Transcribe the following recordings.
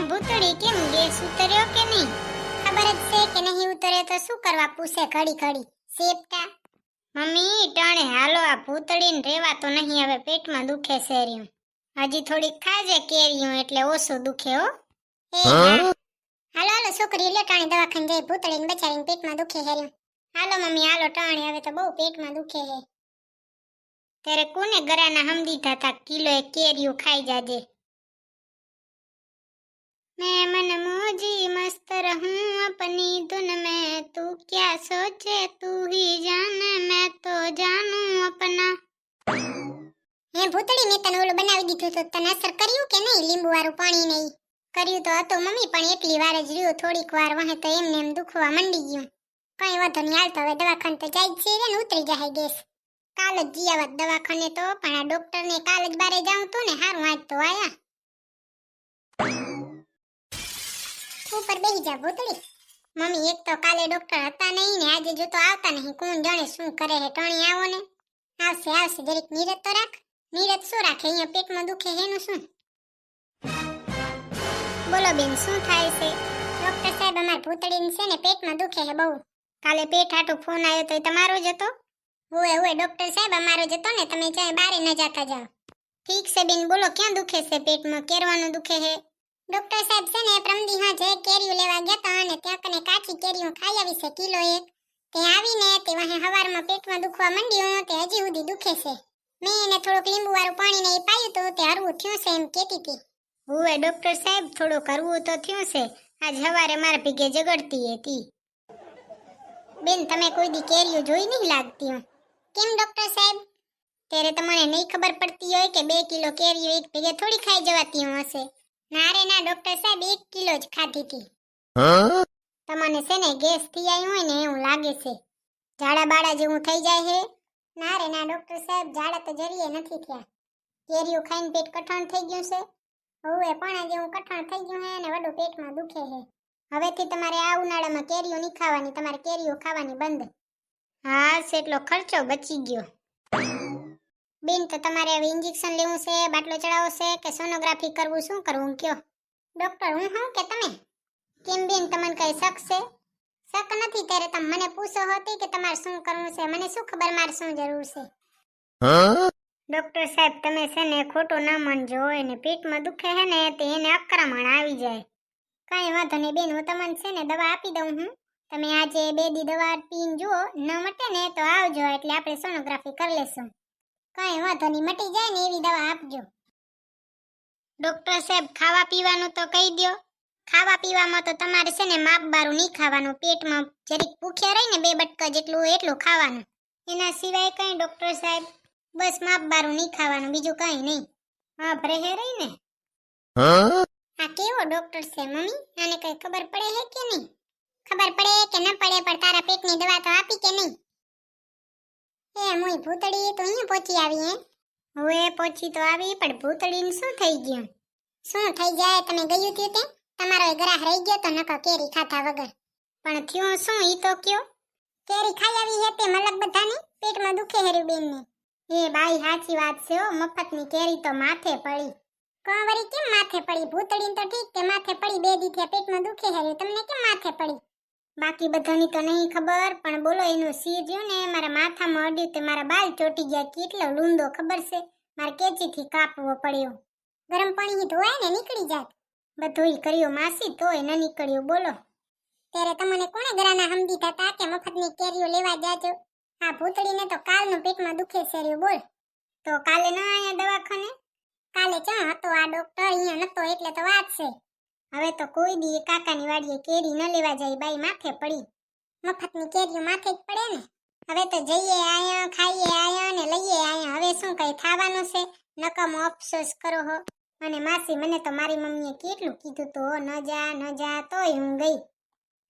ભૂતળી કેમ ગેસ ઉતર્યો કે નહીં? ખબર જ છે કે નહીં ઉતરે તો શું કરવા પૂછે ઘડી ઘડી સેપટા. મમ્મી ટાણે હાલો, આ ભૂતળીને રેવાતો નહીં, હવે પેટમાં દુખે છે રહ્યું. હજી થોડીક ખાજે કેરીયું એટલે ઓછું દુખે હો. એ હાલો હાલો છોકરી લે ટાણે દવાખાને જઈ, ભૂતળીને બચારીને પેટમાં દુખે છે રહ્યું. હાલો મમ્મી હાલો ટાણે, હવે તો બહુ પેટમાં દુખે છે. तेरे कोने गराना हम दीथा था किलो एक केरियो खाई जाजे। मैं मन मौजी मस्त रहूं अपनी धुन में, तू क्या सोचे तू ही जाने मैं तो जानूं अपना। हे भूतड़ी ने तने ओलो बनावी दीधुं तो तने असर कर्યું કે નહીં? લીંબુ વાળું પાણી નહીં કર્યું તો હતો મમ્મી, પણ એટલી વાર જ રહ્યો, થોડીક વાર વહે તો એમને એમ દુખવા માંડી ગયું. કઈ વાંધો નહીં, હાલ તો હવે દવાખાને તો જાય છે ને, ઉતરી જાય ગેસ. કાલ જ જી આવત દવાખાને તો, પણ આ ડોક્ટર ને કાલ જ બારે જાઉં તો ને હારું, આજ તો આયા. ઉપર બેહી જા ભૂતળી. મમ્મી એક તો કાલે ડોક્ટર હતા નહીં ને આજે જો તો આવતા નહીં, કોણ જાણે શું કરે હે. ટણી આવો ને. આવશે આવશે, જરીક નીરજ તો રાખ. નીરજ શું રાખે? અહીંયા પેટમાં દુખે હેનું શું? બોલો બેન શું થાય છે? ડોક્ટર સાહેબ અમાર ભૂતળીને છે ને પેટમાં દુખે હે બહુ. કાલે પેટ હાટું ફોન આવ્યો તો તમારો જ હતો? ઓએ ડોક્ટર સાહેબ અમારો જ હતો ને, તમે ચાહે બારે ન જાતા જાઓ. ઠીક છે બેન, બોલો ક્યાં દુખે છે પેટમાં? કેરવાનું દુખે છે? ડોક્ટર સાહેબ છે ને પ્રમદી હા જે કેરીઓ લેવા ગયા તા અને ત્યાં કને કાચી કેરીઓ ખાઈ આવી છે કિલો એક. તે આવીને તે વાહે હવારમાં પેટમાં દુખવા માંડ્યું, તે હજી સુધી દુખે છે. મેં એને થોડુંક લીંબુ વાળું પાણી ને એ પાયું તો તે હરવું થયું છે એમ કહેતી હતી. ઓએ ડોક્ટર સાહેબ થોડુંક હરવું તો થયું છે, આજ હવારે મારા ભેગે જગડતી હતી. બેન તમે કોઈ દી કેરીઓ જોઈ નહીં લાગતી હો. કેમ ડોક્ટર સાહેબ? ત્યારે તમને નહીં ખબર પડતી હોય કે 2 કિલો કેરીઓ એક ભેગે થોડી ખાઈ જવાતી હશે? ના રે ના ડોક્ટર સાહેબ, 1 કિલો જ ખાધી હતી. તમને છે ને ગેસ થઈ આવ્યું હોય ને એવું લાગે છે. ઝાડા બાડા જેવું થઈ જાય છે? ના રે ના ડોક્ટર સાહેબ, ઝાડા તો જરીએ નથી થયા. કેરીઓ ખાઈને પેટ કઠણ થઈ ગયું છે. હવે પાણા જેવું કઠણ થઈ ગયું છે અને વડું પેટમાં દુખે છે. હવેથી તમારે આ ઉનાળામાં કેરીઓ નહીં ખાવાની, તમારે કેરીઓ ખાવાની બંધ. હા એટલો ખર્ચો બચી ગયો. બેન તો તમારે હવે ઇન્જેક્શન લેવું છે, બાટલો ચડાવવો છે કે સોનોગ્રાફી કરવું, શું કરવું કયો? ડોક્ટર હું હું કે તમે? કેમ બેન તમને કઈ શક છે? શક નથી ત્યારે તમે મને પૂછો હતી કે તમારે શું કરવું છે, મને શું ખબર મારે શું જરૂર છે? ડોક્ટર સાહેબ તમે છે ને ખોટો ના માનજો, એને પેટમાં દુખે છે ને તે એને આક્રમણ આવી જાય. કઈ વાંધો નહીં બેન, હું તમને છે ને દવા આપી દઉં હું. તમે આજે 2 દી દવા પીને જુઓ, ન મટે ને તો આવજો એટલે આપણે સોનોગ્રાફી કરી લેશું. કઈ વાંધો નહીં, મટી જાય ને એવી દવા આપજો. ડોક્ટર સાહેબ ખાવા પીવાનું તો કહી દો. ખાવા પીવામાં તો તમારે છે ને માપ બારું નહીં ખાવાનું, પેટમાં જરીક ભૂખ્યા રહીને 2 બટકા જેટલું એટલું ખાવાનું. એના સિવાય કઈ ડોક્ટર સાહેબ? બસ માપ બારું નહીં ખાવાનું, બીજું કઈ નહીં. હા ભરે રહીને. આ કેવો ડોક્ટર છે મમ્મી? આને કઈ ખબર પડે હે કે નહીં? ખબર પડે કે ન પડે પણ તારા પેટની દવા તો આપી કે નહીં? એ મોય ભૂતળી તો અહીંયા પહોંચી આવી હે? હવે પહોંચી તો આવી, પણ ભૂતળીને શું થઈ ગયું? શું થઈ જાય? તમે ગયું થયું તે તમારો ગ્રાહ રહી ગયો તો નકો કેરી ખાધા વગર. પણ થયું શું ઈ તો કયો? કેરી ખાઈ આવી હે તે મલક બધાને પેટમાં દુખે હેર્યું બેનને. એ બાઈ સાચી વાત છે હો, મફતની કેરી તો માથે પડી. કંવરી કેમ માથે પડી? ભૂતળીને તો ઠીક કે માથે પડી, 2 દી થયા પેટમાં દુખે હેર્યું, તમને કેમ માથે પડી? બાકી બધાની તો નહીં ખબર, પણ બોલો એનું સિર રહ્યું ને મારા માથામાં અડ્યું તે મારા બાલ ચોટી ગયા. કેટલો લૂંદો ખબર છે, મારે કેચીથી કાપવો પડ્યો. ગરમ પાણીથી ધોવાય ને નીકળી જાત. બધુંય કર્યું માસી તોય ન નીકળ્યું. બોલો ત્યારે તમને કોણે ગરાના હમદી થતા કે મફતની કેરીઓ લેવા જાજો? આ ભૂતળીને તો કાલનું પેટમાં દુખે છે રહ્યું. બોલ તો કાલે ન આયા દવાખાને? કાલે ચા હતો આ ડોક્ટર, અહીંયા નતો એટલે તો વાત છે. હવે તો કોઈ દી કાકાની વાડીએ કેરી ન લેવા જાય, બાઈ માથે પડી. મફતની કેરીઓ માથે જ પડે ને. હવે તો જઈએ આયા, ખાઈએ આયા ને લઈએ આયા. હવે શું કઈ થવાનું છે? નકામો અફસોસ કરો હો. અને માસી મને તો મારી મમ્મીએ કેટલું કીધું તો ન જા તોય હું ગઈ.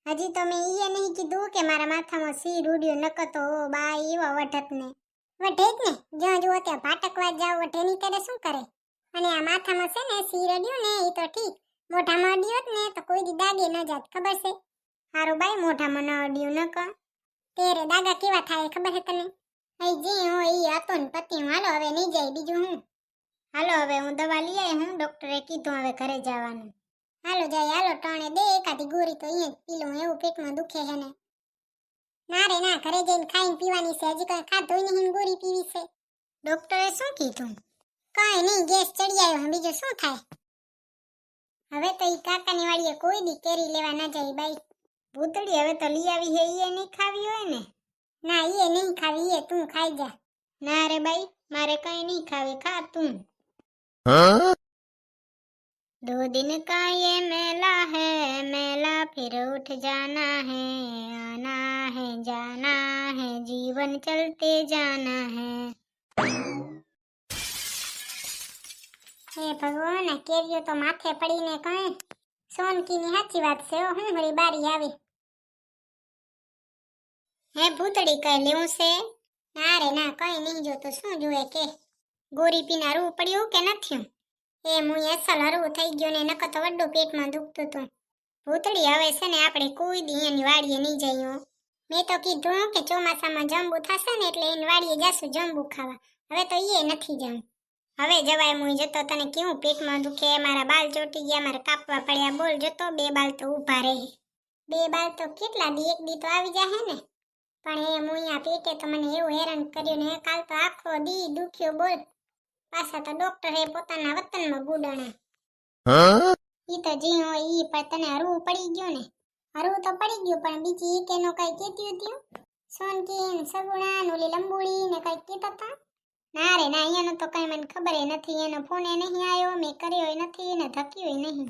હજી તો મેં ઈએ નહીં કીધું કે મારા માથામાં સિર ઉડ્યું, નકતો ઓ બા એવા વઢત ને વઢે જ ને, જ્યાં જુઓ ત્યાં ભાટકવા જાવ વઢેની ત્યારે શું કરે? અને આ માથામાં છે ને સિર અડ્યું ને એ તો ઠીક, મોઢામાં અડ્યું હોત ને તો કોઈ દી દાગે ન જાત, ખબર છે? હારું બાઈ મોઢામાં ન અડ્યું ન ક તેરે દાગા કેવા થાય ખબર છે તને? અહીં જે હોય એ હતો ને પતિ. હાલો હવે નહીં જાય, બીજું હું. હાલો હવે હું દવા લઈ આવી હું, ડોક્ટરે કીધું હવે ઘરે જવાનું. હાલો જાય હાલો ટાણે દે એકાદી ગોરી તો અહીંયા જ પી લઉં, એવું પેટમાં દુખે છે ને. ના રે ના, ઘરે જઈને ખાઈને પીવાની છે, હજી કઈ ખાધું નહીં ગોળી પીવી છે. ડોક્ટરે શું કીધું? કઈ નહીં, ગેસ ચડી આવ્યો, બીજું શું થાય. હવે તો ઈ કાકાની વાડીએ કોઈ દી કેરી લેવા ના જાય બાઈ. ભૂતળી હવે તો લઈ આવી હે, ઈ નહીં ખાવી હોય ને? ના ઈ નહીં ખાવી, ઈ તું ખાઈ જા. ના રે બાઈ, મારે કઈ નહીં ખાવી, ખા તું. दो दिन का ये मेला है, मेला फिर उठ जाना है, आना है जाना है, जीवन चलते जाना है. હે ભગવાન, આ કેરીઓ તો માથે પડીને કઈ સોનકીની સાચી વાત છે. હું વળી બારી આવી. હે ભૂતડી, કઈ લેવું છે? ના રે ના, કઈ નહીં જોતું. શું જુએ કે ગોરી પીના રૂ પડ્યું કે નથી? એ મું અસલ હરવું થઈ ગયો ને, નકર તો વડું પેટમાં દુખતું હતું. ભૂતડી હવે છે ને આપણે કોઈ દી એની વાડીએ નહીં જઈએ. મેં તો કીધું કે ચોમાસામાં જંબુ થશે ને એટલે એની વાડીએ જાશું જંબુ ખાવા. હવે તો એ નથી જવું. હવે જવાય મું જતો, તને કેવું પેટમાં દુખે, મારા બાલ ચોટી ગયા, મારે કાપવા પડ્યા. બોલ જતો, 2 બાલ તો ઊભા રહે. 2 બાલ તો કેટલા દી, એક દી તો આવી જાય ને. પણ એ મું પેટે તો મને એવું હેરાન કર્યું ને, કાલ તો આખો દી દુખ્યો. બોલ, પાછા તો ડોક્ટરે પોતાના વતનમાં ગુડાણા. ઈ તો જી હોય ઈ, પણ તને હરવું પડી ગયું ને. હરવું તો પડી ગયું, પણ બીજી કેનો કઈ કેતી હતી સોનકી ને સગુણા ને ઓલી લંબુડી ને કઈ કેતા હતા. ના રે ના, અહીંયાનો તો કઈ મને ખબર નથી. એનો ફોન નહીં આવ્યો, મેં કર્યો નથી ને ધક્યો નહીં.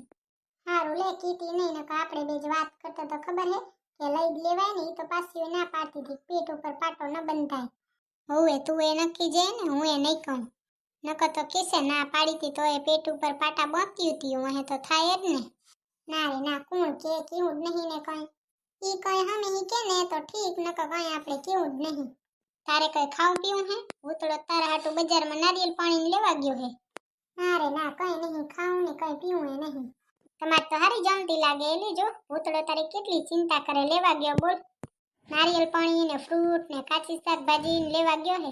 હારું લે, કીટી નહીં, નકર આપણે બે જ વાત કરતા તો ખબર હે કે લઈ જ લેવાય ને. ઈ તો પાછી ના પાડતી હતી, પેટ ઉપર પાટો ન બંધાય. હવે તું એ નક્કી જાય ને, હું એ નહીં કહું. નકર તો કેસે ના પાડી હતી તો એ પેટ ઉપર પાટા બાંધતી હતી. હું તો થાય જ ને. ના રે ના, કોણ કે કેવું જ નહીં ને કઈ. ઈ કઈ હમે ઈ કે ને તો ઠીક, નકર કઈ આપણે કેવું જ નહીં. તારે કઈ ખાવું પીવું હે? ભૂતળો તારા હાટુ બજારમાં નારિયેલ પાણી લેવા ગયો હે. ના રે ના, કઈ નહીં ખાવું ને કઈ પીવું એ નહીં. તમારે તો હારી જમતી લાગે. એલી જો ભૂતળો તારે કેટલી ચિંતા કરે, લેવા ગયો. બોલ, નારિયેલ પાણી ને ફ્રૂટ ને કાચી શાકભાજી લેવા ગયો હે.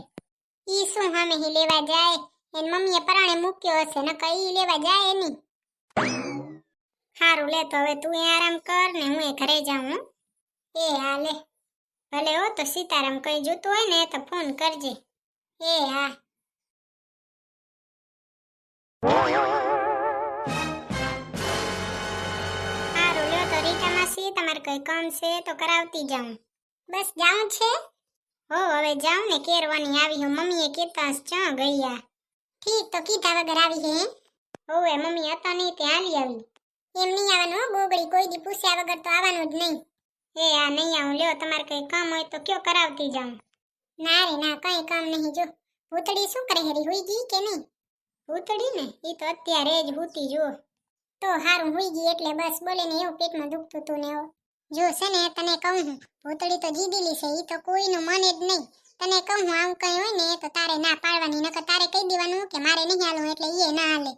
ઈ શું હમે હી લેવા જાય? એન મમ્મીએ પરાણે મૂક્યો હશે, નકર ઈ લેવા જાય નહીં. હારું લે, તો હવે તું આરામ કર ને હું એ ઘરે જાઉં. એ હા લે, ભલે હો. તો સીતારામ કઈ જોતું હોય ને તો ફોન કરજે. એ હા. હારું લ્યો, તો રીટા માસી તમારે કઈ કામ છે તો કરાવતી જાઉં. બસ જાઉં છે? હો હવે જાઉં ને, કેરવાની આવી હું. મમ્મીએ કેતા ચા ગયા. ઠીક, તો કીધા વગર આવી હે? હોવે, મમ્મી હતા નહીં ત્યાં હાલી આવી. એમ નહીં આવવાનું ગોગડી, કોઈ દી પૂછ્યા વગર તો આવવાનું જ નહીં. એ આ નહીં આવું. લ્યો, તમારે કઈ કામ હોય તો કયો, કરાવતી જાઉં. ના રે ના, કઈ કામ નહીં. જો ભૂતડી શું કરે હેરી, હુઈ ગઈ કે નહીં? ભૂતડી ને ઈ તો અત્યારે જ ભૂતી. જો તો હારું હુઈ ગઈ એટલે બસ. બોલે ને એવું પેટમાં દુખતું હતું ને એવું. જો છે ને તને કહું હું, ભૂતડી તો જીદીલી છે. ઈ તો કોઈનું માને જ નહીં. તને કહું હું, આવું કઈ હોય ને તો તારે ના પાડવાની. નકર તારે કહી દેવાનું કે મારે નહીં હાલવું, એટલે ઈ ના હાલે.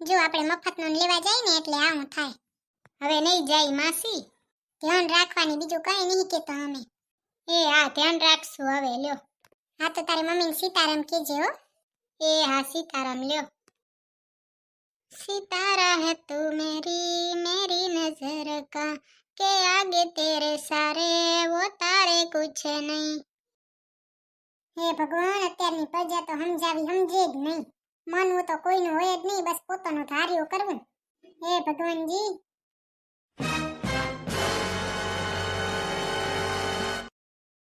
જો આપણે મફતનું લેવા જાય ને એટલે આવું થાય. હવે નહીં જાય માસી, ધ્યાન રાખવાની, બીજું કઈ નહીં કેતો અમે. એ હા, ધ્યાન રાખશું હવે. લ્યો, હા તો તારી મમ્મીને સીતારામ કહેજે હો. એ હા, સીતારામ. લ્યો, सितारा है तू मेरी मेरी नजर का, के आगे तेरे सारे वो तारे कुछ नहीं. હે ભગવાન, અત્યારની પ્રજા તો સમજાવી સમજે જ નહીં. માનવું તો કોઈનું હોય જ નહીં, બસ પોતાનું ધાર્યું કરવું. હે ભગવાનજી.